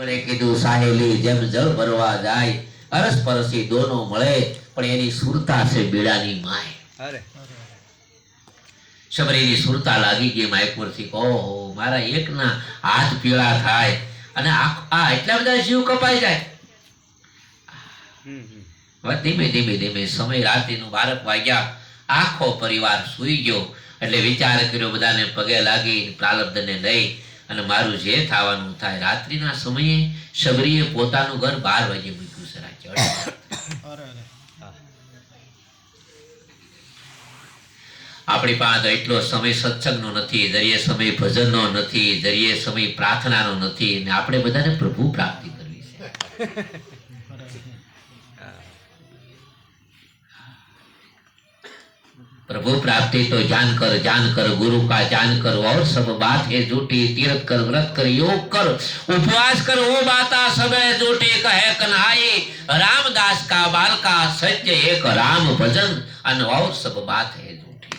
એમણે કીધું સાહેલી જેમ જળ ભરવા જાય અરસ પરસી દોનો મળે પણ એની સુરતા છે બેડાની માય. અરે શબરીની સુરતા લાગી ગઈ માયપુરથી. ઓહો મારા એકના હાથ પીળા થાય અને આ એટલા બધા જીવ કપાઈ જાય. હવે ધીમે ધીમે ધીમે સમય રાત્રિનું 12 વાગ્યા. આખો પરિવાર સૂઈ ગયો એટલે વિચાર કર્યો બધાને પગે લાગી પ્રારબ્ધને લઈ અને મારું જે થવાનું થાય. રાત્રિના સમયે શબરીએ પોતાનું ઘર 12 વાગે મૂક્યું છે રાત્રે. આપણી પાસે એટલો સમય સત્સંગનો નથી, દરિયે સમય ભજનનો નથી, દરિયે સમય પ્રાર્થનાનો નથી અને આપણે બધાને પ્રભુ પ્રાપ્તિ કરવી છે. प्रभु प्राप्ति तो जान कर गुरु का जान कर और सब बात है झूठी. तीर्थ कर व्रत कर योग कर उपवास कर वो बाता सब है झूठी. कहे कन्हाई रामदास का बालका सत्य एक राम भजन अन और सब बात है झूठी.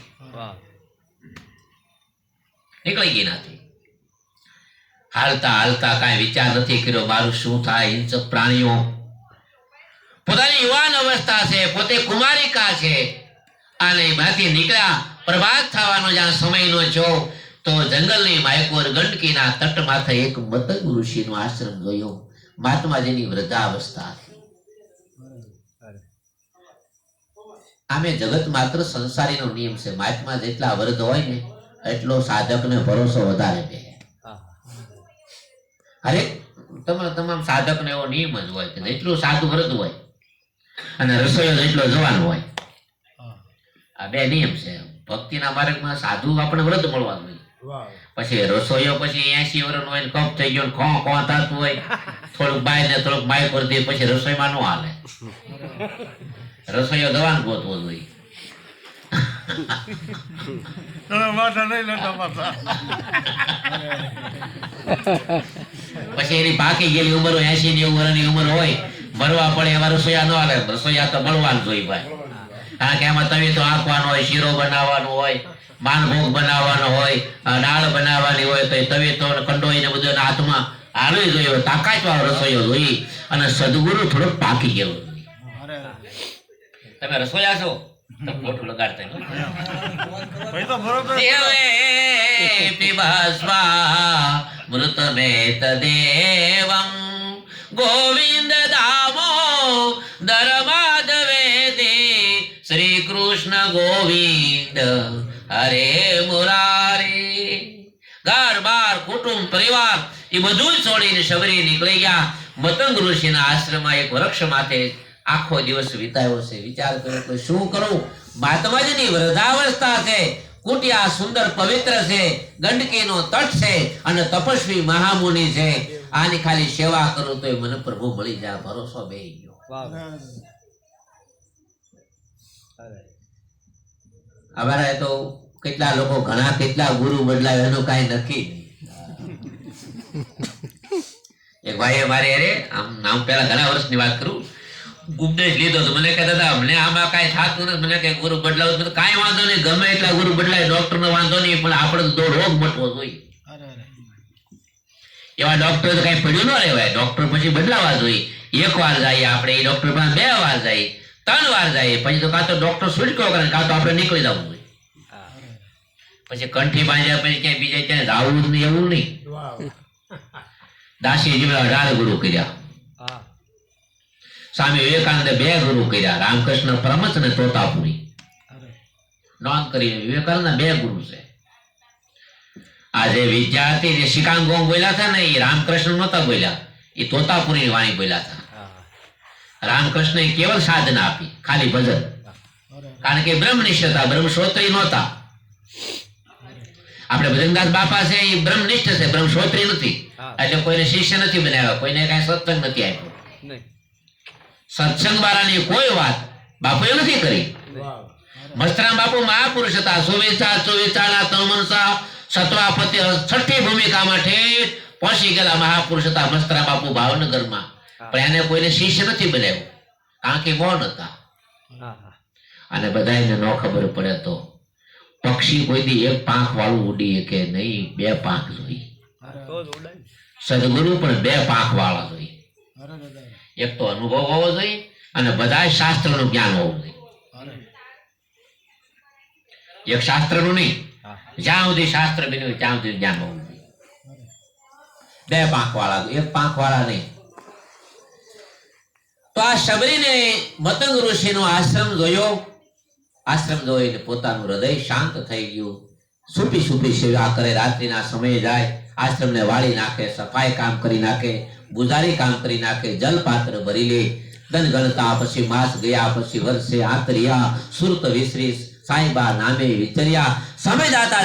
निकली गई नाथी. हालता हालता कई विचार नहीं कर्यो मारू शू थाय. हिंसक प्राणियों पोतानी युवान अवस्था से पोते कुमारिका छे અને માંથી નીકળ્યા. પ્રભાત થવાનો જ્યાં સમયનો છો તો જંગલની માયકોર ગંડકીના તટ માથે એક મતંગ ઋષિનો આશ્રમ જોયો. મહાત્માજીની વૃદ્ધાવસ્થા હતી. આમે જગત માત્ર સંસારીનો નિયમ છે. મહાત્મા જેટલા વૃદ્ધ હોય ને એટલો સાધકને ભરોસો વધારે બે. હરેક તમામ સાધકને એવો નિયમ જ હોય કે જેટલું સાધુ વૃદ્ધ હોય અને રસોઈયો જેટલો જવાન હોય. આ બે નિયમ છે ભક્તિના માર્ગમાં. સાધુ આપણે વૃદ્ધ મળવા જોઈએ. પછી રસોઈયો પછી 80 વર્ષનો હોય કપ થઈ ગયો ખો ખો થતું હોય થોડુંક બાય ને થોડુંક બાય કરી દે પછી રસોઈમાં ન હાલે. રસોઈયો જવાન ગોતવો જોઈએ. પછી એની પાકી ગયેલી ઉંમર 80-90 વર્ષની ઉંમર હોય મરવા પડે એવા રસોઈયા ન હાલે. રસોઈયા તો મળવાનું જોઈએ ભાઈ. કારણ કે એમાં તવી તો આંકવાનો હોય, શીરો બનાવવાનો હોય, માનભોગ બનાવવાનો હોય, દાળ બનાવવાની હોય તો તવી તો કંડોઈ ને બધું હાથમાં હાલવી જોઈએ. તાકાત વાળો રસોઈયો જોઈએ અને સદગુરુ થોડોક પાકી ગયેલો જોઈએ. તમે રસોઈયા છો તો મોટું લગાડતા મૃત મેત દેવમ ગોવિંદ દામો ધર્માદવે શ્રી કૃષ્ણ ગોવિંદ હરે મુરારી. ઘર બાર કુટુંબ પરિવાર એ બધું જ છોડીને શબરી નીકળી ગયા. મતંગ ઋષિના આશ્રમમાં એક વૃક્ષ માથે આખો દિવસ વિતાયો છે. વિચાર કર્યો કે શું કરું. મહાત્માજીની વૃદ્ધાવસ્થા છે. કુટિયા સુંદર પવિત્ર છે. ગંડકીનો તટ છે અને તપસ્વી મહામુનિ છે. આની ખાલી સેવા કરું તો મને પ્રભુ મળી જાય. ભરોસો બેહી ગયો. અમારા તો કેટલા લોકો ઘણા કેટલા ગુરુ બદલાવે એનું કઈ નક્કી નહીં. એક ભાઈ અમારે અરે આમ નામ પેલા ઘણા વર્ષની વાત કરું ઉપદેશ લીધો તો મને કહેતા હતા મને આમાં કઈ થતું નથી. મને કઈ ગુરુ બદલાવું કઈ વાંધો નહીં. ગમે એટલા ગુરુ બદલાય ડોક્ટર નો વાંધો નહીં પણ આપણે તો રોગ મટવો જોઈએ. એવા ડોક્ટર તો કઈ પડ્યું ન રહેવાય. ડોક્ટર પછી બદલાવા જોઈએ. એક વાર જઈએ આપણે એ ડોક્ટર પાસે 2 વાર જઈએ 3 વાર જાય પછી તો કાં તો ડોક્ટર છૂટકો કરે કાં તો આપણે નીકળી જવું જોઈએ. પછી કંઠી બાંધ્યા પછી ક્યાંય બીજે ક્યાંય જવું જ નહીં એવું નહીં. દાસીજી 18 ગુરુ કર્યા. સ્વામી વિવેકાનંદે 2 ગુરુ કર્યા. રામકૃષ્ણ પરમહંસ અને તોતાપુરી. નોંધ કરીને વિવેકાનંદ 2 ગુરુ છે. આજે વિદ્યાર્થી જે શિકાંગોંગ બોલ્યા હતા ને એ રામકૃષ્ણ નહોતા બોલ્યા. એ તોતાપુરીની વાણી બોલ્યા હતા. રામકૃષ્ણએ કેવલ સાધના આપી ખાલી ભજન. કારણ કે બ્રહ્મનિષ્ઠ હતા, બ્રહ્મશ્રોત્રી નહોતા. આપણે ભજનદાસ બાપા છે એ બ્રહ્મનિષ્ઠ છે, બ્રહ્મશ્રોત્રી નથી. એટલે કોઈને શિષ્ય નથી બનાવ્યા, કોઈને કઈ સત્સંગ નથી આપ્યો. સત્સંગ વાળાની કોઈ વાત બાપુએ નથી કરી. મસ્તરામ બાપુ મહાપુરુષ હતા. સુવિચાર સુવિચારના તમનસા સત્વાપતિ 6ઠી ભૂમિકામાં ઠેઠ પહોંચી ગયેલા મહાપુરુષ હતા મસ્તરામ બાપુ ભાવનગરમાં. પણ એને કોઈને શિષ્ય નથી બનાવ્યો કારણ કે મૌન હતા. અને બધાને ન ખબર પડે તો પક્ષી કોઈથી 1 પાંખ વાળું ઉડી કે નહીં, 2 પાંખ જોઈ. સદગુરુ પણ 2 પાંખ વાળા એક તો અનુભવ હોવો જોઈએ અને બધા શાસ્ત્રનું જ્ઞાન હોવું જોઈએ. એક શાસ્ત્રનું નહીં, જ્યાં સુધી શાસ્ત્ર બન્યું ત્યાં સુધી જ્ઞાન હોવું જોઈએ. બે પાંખ વાળા, એક પાંખ વાળા નહીં. તો આ શબરીને મતંગ ઋષિનો આશ્રમ જોયો. આશ્રમ જોઈને પોતાનું હૃદય શાંત થઈ ગયું. સુપી સુપી સેવા કરે, રાત્રિના સમયે જાય, આશ્રમને વાળી નાખે, સફાઈ કામ કરી નાખે, ગુજારી કામ કરી નાખે, જલ પાત્ર ભરી લે. ધન ગણતા પછી માસ ગયા, પછી વર્ષે આતર્યા, સુરત વિસરી સાઈબા નામે વિચર્યા. સમય જાતા